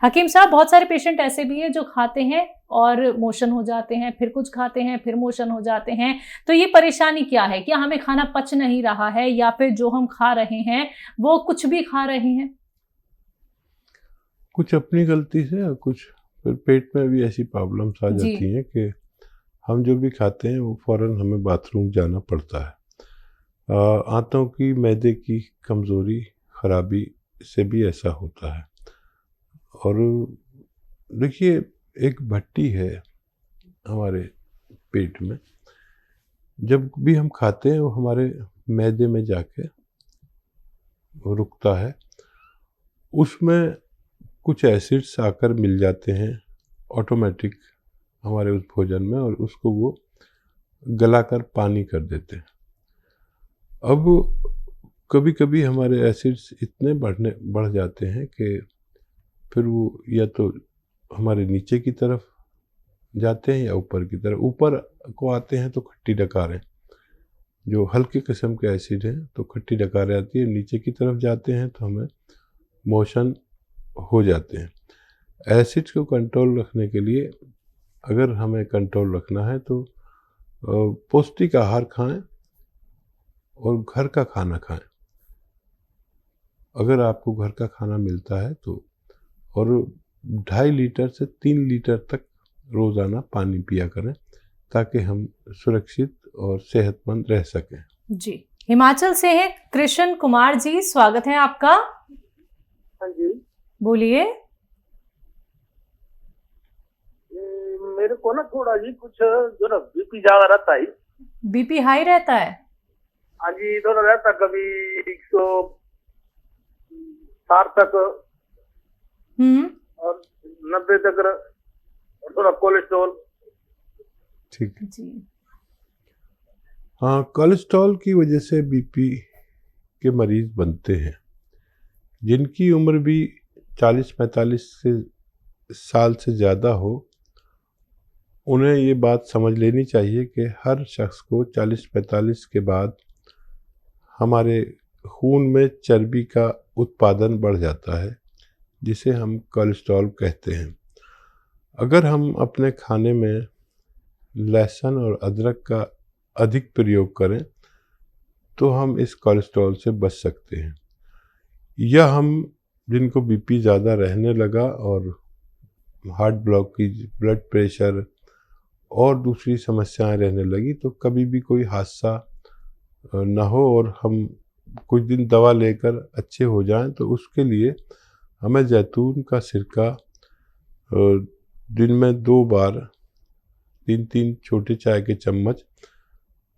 हकीम साहब, बहुत सारे पेशेंट ऐसे भी हैं जो खाते हैं और मोशन हो जाते हैं, फिर कुछ खाते हैं फिर मोशन हो जाते हैं। तो ये परेशानी क्या है? क्या हमें खाना पच नहीं रहा है या फिर जो हम खा रहे हैं वो कुछ भी खा रहे हैं? कुछ अपनी गलती से और कुछ फिर पेट में भी ऐसी प्रॉब्लम्स आ जी। जाती हैं कि हम जो भी खाते हैं वो फ़ौरन हमें बाथरूम जाना पड़ता है। आंतों की, मैदे की कमज़ोरी, ख़राबी से भी ऐसा होता है। और देखिए, एक भट्टी है हमारे पेट में, जब भी हम खाते हैं वो हमारे मैदे में जाके वो रुकता है। उसमें कुछ एसिड्स आकर मिल जाते हैं ऑटोमेटिक हमारे उस भोजन में, और उसको वो गलाकर पानी कर देते हैं। अब कभी कभी हमारे एसिड्स इतने बढ़ जाते हैं कि फिर वो या तो हमारे नीचे की तरफ जाते हैं या ऊपर की तरफ। ऊपर को आते हैं तो खट्टी डकारें, जो हल्के किस्म के एसिड हैं तो खट्टी डकारें आती है। नीचे की तरफ जाते हैं तो हमें मोशन हो जाते हैं। एसिड्स को कंट्रोल रखने के लिए, अगर हमें कंट्रोल रखना है तो पौष्टिक आहार खाएं और घर का खाना खाएं। अगर आपको घर का खाना मिलता है तो, और 2.5 लीटर से 3 लीटर तक रोज़ाना पानी पिया करें ताकि हम सुरक्षित और सेहतमंद रह सकें। जी। हिमाचल से हैं कृष्ण कुमार जी, स्वागत है आपका। हाँ जी। बोलिए। मेरे को ना थोड़ा जी कुछ जो ना बीपी ज्यादा रहता है। बीपी हाई रहता है? हाँ जी, थोड़ा रहता, कभी 160 तक और 90 तक, और थोड़ा कोलेस्ट्रॉल। ठीक जी। हाँ, कोलेस्ट्रॉल की वजह से बीपी के मरीज बनते हैं। जिनकी उम्र भी 40-45 साल से ज़्यादा हो, उन्हें ये बात समझ लेनी चाहिए कि हर शख्स को 40-45 के बाद हमारे खून में चर्बी का उत्पादन बढ़ जाता है, जिसे हम कोलेस्ट्रॉल कहते हैं। अगर हम अपने खाने में लहसुन और अदरक का अधिक प्रयोग करें तो हम इस कोलेस्ट्रॉल से बच सकते हैं। या हम जिनको बीपी ज़्यादा रहने लगा और हार्ट ब्लॉकेज, ब्लड प्रेशर और दूसरी समस्याएं रहने लगी, तो कभी भी कोई हादसा ना हो और हम कुछ दिन दवा लेकर अच्छे हो जाएं, तो उसके लिए हमें जैतून का सिरका दिन में 2 बार 3-3 छोटे चाय के चम्मच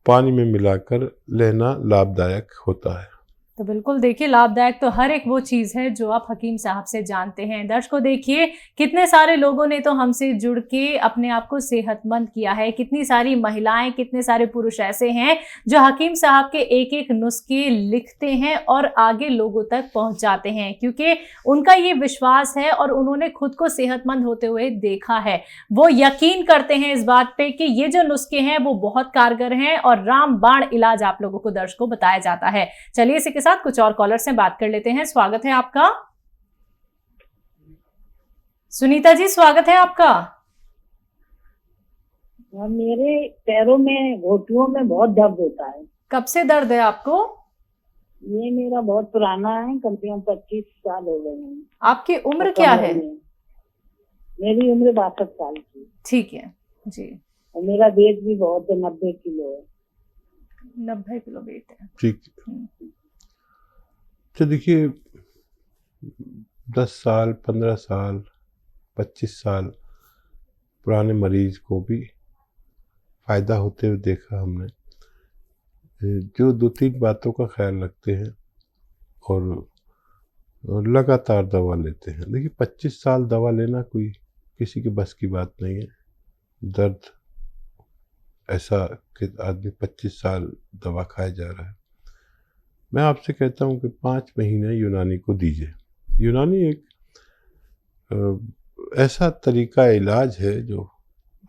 पानी में मिलाकर लेना लाभदायक होता है। तो बिल्कुल देखिए, लाभदायक तो हर एक वो चीज़ है जो आप हकीम साहब से जानते हैं। दर्शकों, देखिए कितने सारे लोगों ने तो हमसे जुड़ के अपने आप को सेहतमंद किया है। कितनी सारी महिलाएं, कितने सारे पुरुष ऐसे हैं जो हकीम साहब के एक एक नुस्खे लिखते हैं और आगे लोगों तक पहुंचाते हैं, क्योंकि उनका ये विश्वास है और उन्होंने खुद को सेहतमंद होते हुए देखा है। वो यकीन करते हैं इस बात पे कि ये जो नुस्खे हैं वो बहुत कारगर हैं और रामबाण इलाज आप लोगों को, दर्शकों, बताया जाता है। चलिए इसी साथ कुछ और कॉलर से बात कर लेते हैं। स्वागत है आपका। सुनीता जी, स्वागत है आपका। मेरे पैरों में, घुटनों में बहुत दर्द होता है। कब से दर्द है आपको? ये मेरा बहुत पुराना है, कम से कम 25 साल हो गए हैं। आपकी उम्र क्या है? मेरी उम्र 62 साल की। ठीक है जी। और मेरा वेट भी बहुत है, 90 किलो है। 90 किलो वेट है। ठीक। तो देखिए, 10 साल, 15 साल, 25 साल पुराने मरीज को भी फ़ायदा होते हुए देखा हमने, जो 2-3 बातों का ख्याल रखते हैं और लगातार दवा लेते हैं। देखिए, 25 साल दवा लेना कोई किसी के बस की बात नहीं है। दर्द ऐसा कि आदमी 25 साल दवा खाए जा रहा है। मैं आपसे कहता हूँ कि 5 महीने यूनानी को दीजिए। यूनानी एक ऐसा तरीका इलाज है जो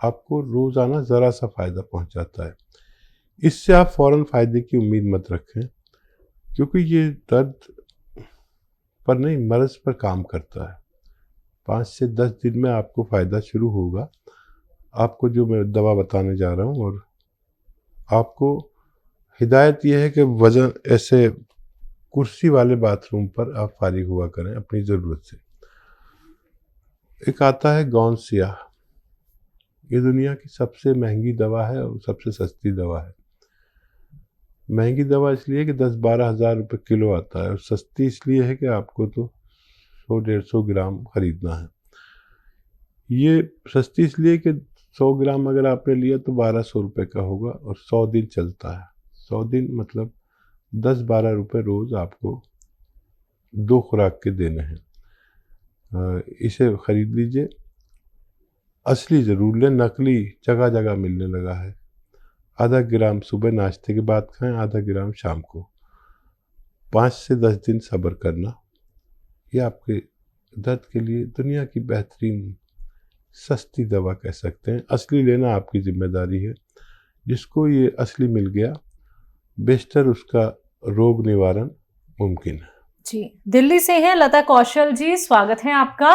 आपको रोज़ाना ज़रा सा फ़ायदा पहुँचाता है। इससे आप फ़ौरन फ़ायदे की उम्मीद मत रखें, क्योंकि ये दर्द पर नहीं, मर्ज़ पर काम करता है। 5 से 10 दिन में आपको फ़ायदा शुरू होगा। आपको जो मैं दवा बताने जा रहा हूँ, और आपको हिदायत यह है कि वज़न ऐसे कुर्सी वाले बाथरूम पर आप फारिग हुआ करें अपनी ज़रूरत से। एक आता है गौनसिया, ये दुनिया की सबसे महंगी दवा है और सबसे सस्ती दवा है। महंगी दवा इसलिए कि 10-12 हज़ार रुपये किलो आता है, और सस्ती इसलिए है कि आपको तो 100-150 ग्राम खरीदना है। ये सस्ती इसलिए कि 100 ग्राम अगर आपने लिया तो 1200 रुपये का होगा, और 100 दिन चलता है। 100 दिन मतलब 10-12 रुपये रोज़ आपको 2 खुराक के देने हैं। इसे ख़रीद लीजिए, असली ज़रूर लें, नकली जगह जगह मिलने लगा है। आधा ग्राम सुबह नाश्ते के बाद खाएं, आधा ग्राम शाम को। 5 से 10 दिन सब्र करना, ये आपके दर्द के लिए दुनिया की बेहतरीन सस्ती दवा कह सकते हैं। असली लेना आपकी जिम्मेदारी है। जिसको ये असली मिल गया, बेशतर उसका रोग निवारण मुमकिन है। जी, दिल्ली से हैं लता कौशल जी, स्वागत है आपका।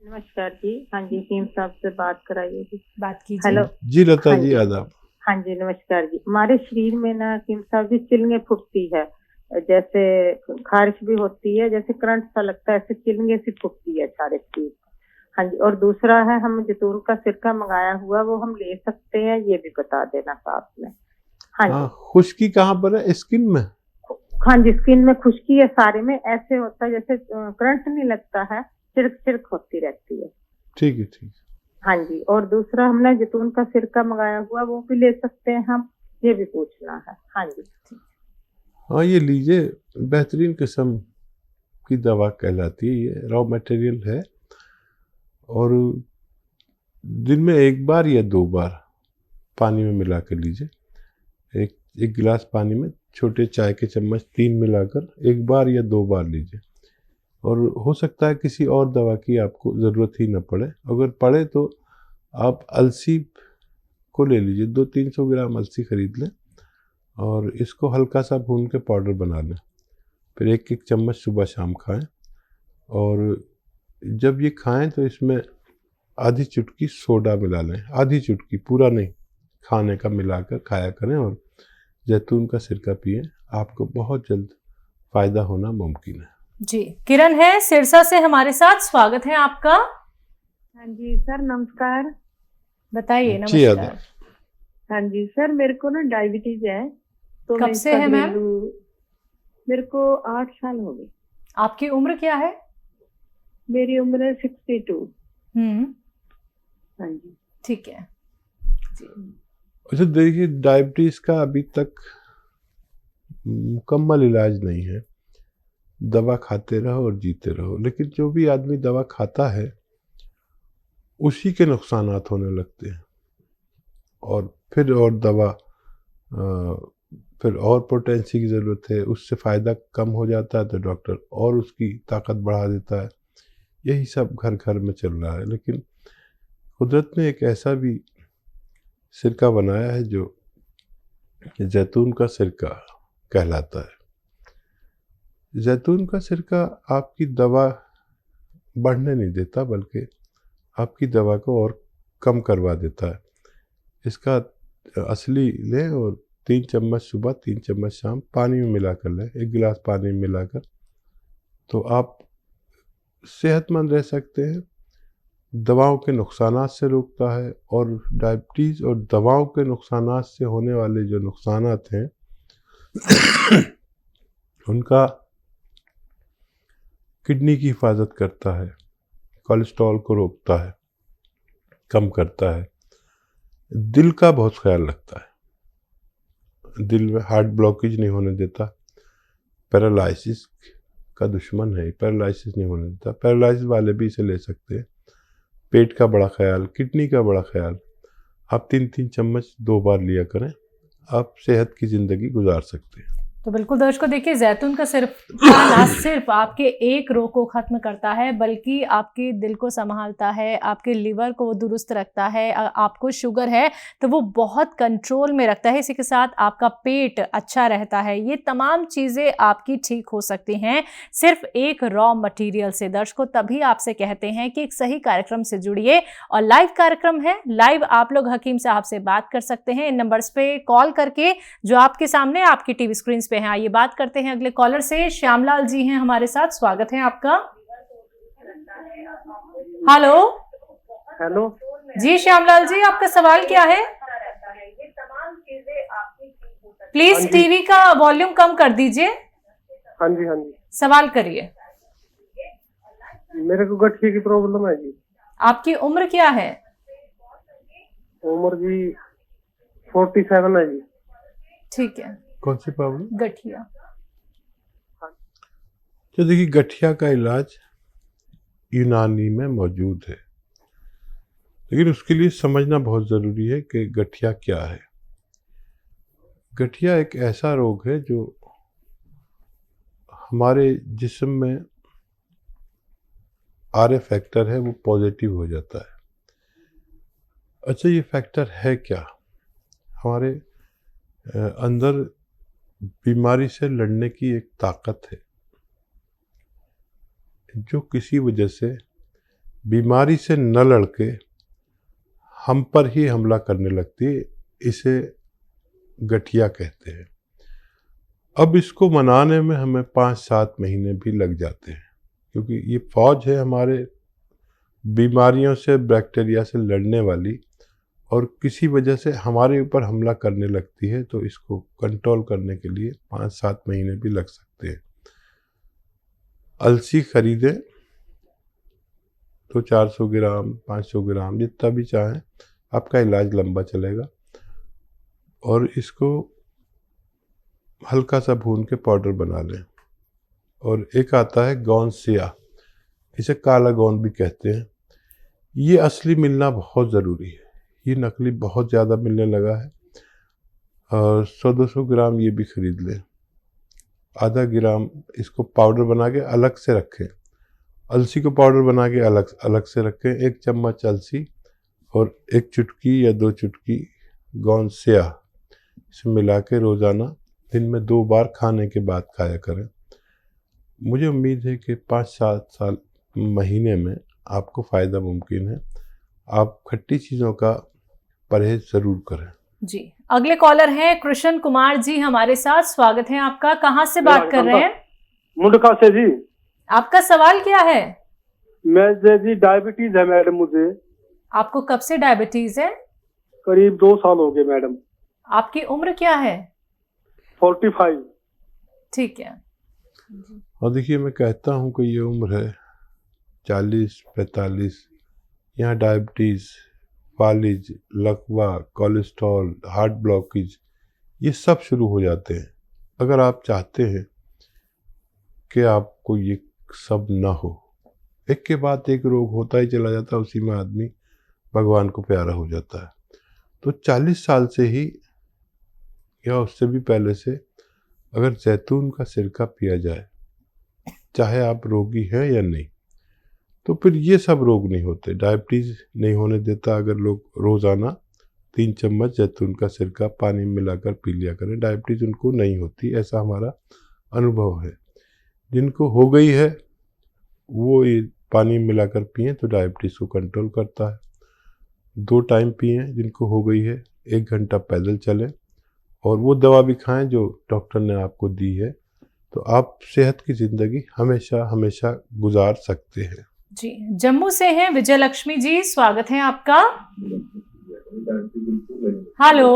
नमस्कार जी। हाँ जी, टीम साहब से बात कराइए जी। बात कीजिए। हेलो जी लता हाँ जी, जी। आदाब। हाँ जी, नमस्कार जी। हमारे शरीर में ना टीम साहब जी चिलंगे फुटती है, जैसे खारिश भी होती है, जैसे करंट सा लगता है, ऐसे चिलंगे सी फुटती है सारे शरीर। हाँ जी, और दूसरा है, हम जैतून का सिरका मंगाया हुआ, वो हम ले सकते हैं, ये भी बता देना साथ में। हाँ जी। खुश्की कहाँ पर है? स्किन में? हाँ जी, स्किन में खुश्की है, सारे में ऐसे होता है जैसे करंट नहीं लगता है, चिरक चिरक होती रहती है। ठीक है, ठीक है। हाँ जी, और दूसरा हमने जैतून का सिरका मंगाया हुआ, वो भी ले सकते हैं हम, ये भी पूछना है। हाँ जी। हाँ, ये लीजिए, बेहतरीन किस्म की दवा कहलाती है। ये रॉ मटेरियल है, और दिन में 1 बार या 2 बार पानी में मिला कर लीजिए। एक गिलास पानी में छोटे चाय के चम्मच 3 मिलाकर 1 बार या 2 बार लीजिए। और हो सकता है किसी और दवा की आपको ज़रूरत ही न पड़े। अगर पड़े तो आप अलसी को ले लीजिए, 200-300 ग्राम अलसी खरीद लें, और इसको हल्का सा भून के पाउडर बना लें। फिर 1-1 चम्मच सुबह शाम खाएं, और जब ये खाएं तो इसमें आधी चुटकी सोडा मिला लें, आधी चुटकी, पूरा नहीं, खाने का मिलाकर खाया करें, और जैतून का सिरका पिए। आपको बहुत जल्द फ़ायदा होना मुमकिन है। जी, किरण है सिरसा से हमारे साथ, स्वागत है आपका। हाँ जी सर, नमस्कार। बताइए। जी, नमस्कार। हाँ जी सर, मेरे को ना डायबिटीज है, तो कब मैं से इसका है मैम? मेरे को 8 साल हो गए। आपकी उम्र क्या है? मेरी उम्र है 62। हाँ जी, ठीक है जी। अच्छा, देखिए, डायबिटीज़ का अभी तक मुकम्मल इलाज नहीं है। दवा खाते रहो और जीते रहो, लेकिन जो भी आदमी दवा खाता है उसी के नुकसानात होने लगते हैं, और फिर और दवा, फिर और पोटेंसी की ज़रूरत है, उससे फ़ायदा कम हो जाता है तो डॉक्टर और उसकी ताकत बढ़ा देता है। यही सब घर घर में चल रहा है। लेकिन कुदरत ने एक ऐसा भी सिरका बनाया है जो जैतून का सिरका कहलाता है। जैतून का सिरका आपकी दवा बढ़ने नहीं देता, बल्कि आपकी दवा को और कम करवा देता है। इसका असली लें, और 3 चम्मच सुबह 3 चम्मच शाम पानी में मिला कर लें, 1 गिलास पानी में मिलाकर, तो आप सेहतमंद रह सकते हैं। दवाओं के नुकसानात से रोकता है, और डायबिटीज़ और दवाओं के नुकसानात से होने वाले जो नुकसानात हैं उनका किडनी की हिफाजत करता है, कोलेस्ट्रॉल को रोकता है, कम करता है, दिल का बहुत ख्याल रखता है, दिल में हार्ट ब्लॉकेज नहीं होने देता, पैरालिसिस का दुश्मन है, पैरालिसिस नहीं होने देता। पैरालिसिस वाले भी इसे ले सकते हैं। पेट का बड़ा ख्याल, किडनी का बड़ा ख्याल, आप 3-3 चम्मच 2 बार लिया करें, आप सेहत की ज़िंदगी गुजार सकते हैं। तो बिल्कुल दर्शकों, देखिए जैतून का ना सिर्फ आपके एक रोग को खत्म करता है, बल्कि आपके दिल को संभालता है, आपके लिवर को दुरुस्त रखता है, आपको शुगर है तो वो बहुत कंट्रोल में रखता है, इसी के साथ आपका पेट अच्छा रहता है। ये तमाम चीज़ें आपकी ठीक हो सकती हैं सिर्फ एक रॉ मटेरियल से। दर्शकों, तभी आपसे कहते हैं कि एक सही कार्यक्रम से जुड़िए, और लाइव कार्यक्रम है, लाइव आप लोग हकीम साहब से बात कर सकते हैं इन नंबर्स पे कॉल करके जो आपके सामने आपकी टीवी स्क्रीन पे हैं। आइए बात करते हैं अगले कॉलर से। श्यामलाल जी हैं हमारे साथ, स्वागत है आपका। हेलो। हेलो जी श्यामलाल जी, आपका सवाल क्या है? प्लीज टीवी का वॉल्यूम कम कर दीजिए। हाँ जी, हाँ जी, सवाल करिए। मेरे को गठिया की प्रॉब्लम है जी। आपकी उम्र क्या है? उम्र जी 47 है जी। ठीक है। कौन सी प्रॉब्लम? गठिया। तो देखिए, गठिया का इलाज यूनानी में मौजूद है, लेकिन उसके लिए समझना बहुत ज़रूरी है कि गठिया क्या है। गठिया एक ऐसा रोग है जो हमारे जिस्म में आरए फैक्टर है वो पॉजिटिव हो जाता है। अच्छा, ये फैक्टर है क्या? हमारे अंदर बीमारी से लड़ने की एक ताकत है जो किसी वजह से बीमारी से न लड़के हम पर ही हमला करने लगती है। इसे गठिया कहते हैं। अब इसको मनाने में हमें 5-7 महीने भी लग जाते हैं, क्योंकि ये फौज है हमारे बीमारियों से, बैक्टीरिया से लड़ने वाली, और किसी वजह से हमारे ऊपर हमला करने लगती है, तो इसको कंट्रोल करने के लिए 5-7 महीने भी लग सकते हैं। अलसी खरीदें तो 400 ग्राम 500 ग्राम जितना भी चाहें, आपका इलाज लंबा चलेगा। और इसको हल्का सा भून के पाउडर बना लें। और एक आता है गौन सिया, इसे काला गौन भी कहते हैं। ये असली मिलना बहुत ज़रूरी है, ये नकली बहुत ज़्यादा मिलने लगा है। और 100-200 ग्राम ये भी खरीद लें। आधा ग्राम इसको पाउडर बना के अलग से रखें। अलसी को पाउडर बना के अलग से रखें। 1 चम्मच अलसी और 1 चुटकी या 2 चुटकी गौन सिया, इसे मिला के रोज़ाना दिन में 2 बार खाने के बाद खाया करें। मुझे उम्मीद है कि 5-7 महीने में आपको फ़ायदा मुमकिन है। आप खट्टी चीज़ों का परहेज ज़रूर करें। जी, अगले कॉलर हैं कृष्ण कुमार जी हमारे साथ, स्वागत है आपका। कहाँ से बात कर रहे हैं? मुंडका से जी। आपका सवाल क्या है? मैं जी डायबिटीज है मैडम मुझे। आपको कब से डायबिटीज है? करीब 2 साल हो गए मैडम। आपकी उम्र क्या है? 45। ठीक है। और देखिए, मैं कहता हूँ कि ये उम्र है 40-45, यहाँ डायबिटीज़, फालिज, लकवा, कोलेस्ट्रॉल, हार्ट ब्लॉकेज, ये सब शुरू हो जाते हैं। अगर आप चाहते हैं कि आपको ये सब ना हो, एक के बाद एक रोग होता ही चला जाता है, उसी में आदमी भगवान को प्यारा हो जाता है। तो 40 साल से ही या उससे भी पहले से अगर जैतून का सिरका पिया जाए, चाहे आप रोगी हैं या नहीं, तो फिर ये सब रोग नहीं होते। डायबिटीज़ नहीं होने देता अगर लोग रोज़ाना 3 चम्मच जैतून का सिरका पानी में मिलाकर पी लिया करें। डायबिटीज़ उनको नहीं होती, ऐसा हमारा अनुभव है। जिनको हो गई है वो ये पानी मिलाकर पिएं तो डायबिटीज़ को कंट्रोल करता है। 2 टाइम पिएं जिनको हो गई है, 1 घंटा पैदल चलें और वो दवा भी खाएं जो डॉक्टर ने आपको दी है, तो आप सेहत की ज़िंदगी हमेशा हमेशा गुजार सकते हैं। जी, जम्मू से हैं विजय लक्ष्मी जी, स्वागत है आपका। हेलो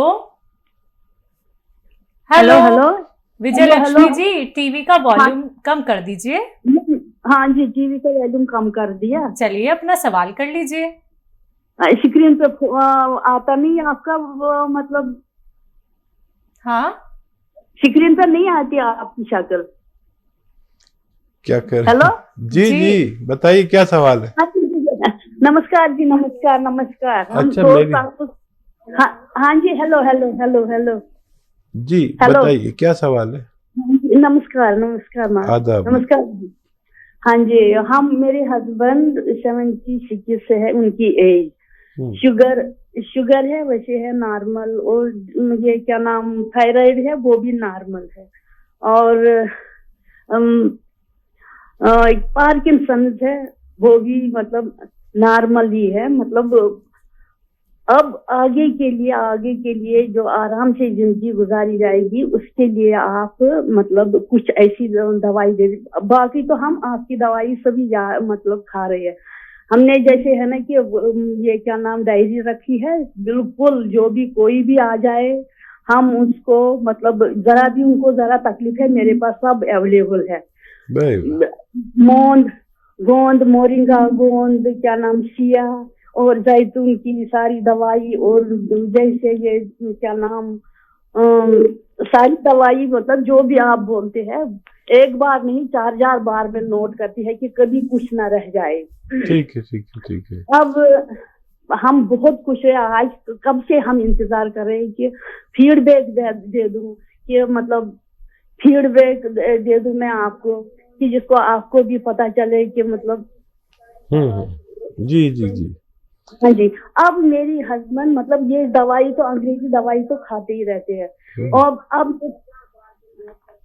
हेलो हेलो विजय लक्ष्मी जी, टीवी का वॉल्यूम कम कर दीजिए। हाँ जी, टीवी का वॉल्यूम कम कर दिया। चलिए अपना सवाल कर लीजिए। स्क्रीन पे आता नहीं आपका वो, मतलब हाँ, स्क्रीन पर नहीं आती आपकी शक्ल। क्या कर? हेलो जी जी बताइए, क्या सवाल है? नमस्कार जी, नमस्कार नमस्कार। अच्छा, हाँ जी, हेलो हेलो हेलो हेलो जी, बताइए क्या सवाल है? नमस्कार नमस्कार मैम। आदाब। नमस्कार। हाँ जी, हम मेरे हस्बैंड 76 से है, उनकी एज शुगर है वैसे है नॉर्मल, और ये क्या नाम थायराइड है वो भी नॉर्मल है, और पार्किंसंस है वो भी मतलब नॉर्मल ही है। मतलब अब आगे के लिए जो आराम से जिंदगी गुजारी जाएगी उसके लिए आप मतलब कुछ ऐसी दवाई दे। बाकी तो हम आपकी दवाई सभी मतलब खा रहे हैं। हमने जैसे है ना कि ये क्या नाम डायरी रखी है, बिल्कुल जो भी कोई भी आ जाए हम उसको मतलब जरा भी उनको जरा तकलीफ है मेरे पास सब अवेलेबल है। गोंद मोरिंगा गोंद क्या नाम सिया और जैतून की सारी दवाई, और जैसे ये क्या नाम सारी दवाई मतलब जो भी आप बोलते हैं एक बार नहीं 4 बार में नोट करती है कि कभी कुछ ना रह जाए। ठीक है ठीक है ठीक है। अब हम बहुत खुश है, आज कब से हम इंतजार कर रहे हैं कि फीडबैक दे दूं, कि मतलब फीडबैक दे दूं मैं आपको, कि जिसको आपको भी पता चले कि मतलब जी जी जी। हाँ जी। अब मेरी हस्बैंड मतलब ये दवाई तो अंग्रेजी दवाई तो खाते ही रहते हैं, और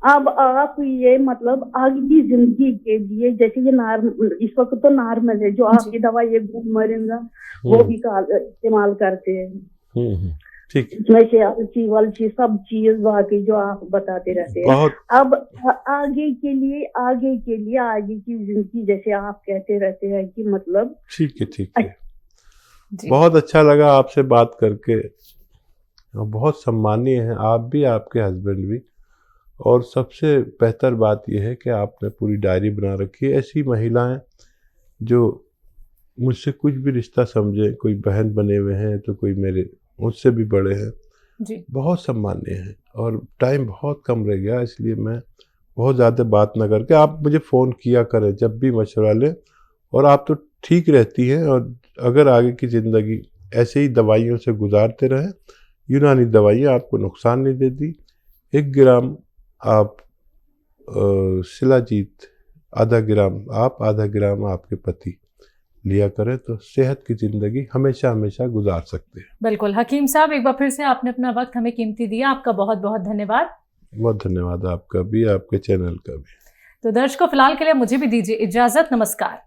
अब आप ये मतलब आगे की जिंदगी के लिए जैसे ये नॉर्मल इस वक्त तो नॉर्मल है, जो आपकी दवाई ये मरेंगा वो भी इस्तेमाल करते हैं। ठीक है। इसमें से अलसी वलसी सब चीज बाकी जो आप बताते रहते हैं। अब आगे के लिए आगे की जिंदगी जैसे आप कहते रहते हैं कि मतलब ठीक है ठीक है। बहुत अच्छा लगा आपसे बात करके, बहुत सम्मानीय है आप भी आपके हस्बैंड भी, और सबसे बेहतर बात यह है कि आपने पूरी डायरी बना रखी है। ऐसी महिलाएं जो मुझसे कुछ भी रिश्ता समझे, कोई बहन बने हुए हैं तो कोई मेरे मुझसे भी बड़े हैं जी, बहुत सम्मानीय है। और टाइम बहुत कम रह गया, इसलिए मैं बहुत ज़्यादा बात ना करके आप मुझे फ़ोन किया करें जब भी मशवरा लें। और आप तो ठीक रहती हैं, और अगर आगे की ज़िंदगी ऐसे ही दवाइयों से गुजारते रहें, यूनानी दवाइयाँ आपको नुकसान नहीं देती। 1 ग्राम आप शिलाजीत, आधा ग्राम आप, आधा ग्राम आपके पति लिया करें तो सेहत की ज़िंदगी हमेशा हमेशा गुजार सकते हैं। बिल्कुल हकीम साहब, एक बार फिर से आपने अपना वक्त हमें कीमती दिया, आपका बहुत बहुत धन्यवाद। बहुत धन्यवाद आपका भी, आपके चैनल का भी। तो दर्शकों फिलहाल के लिए मुझे भी दीजिए इजाजत, नमस्कार।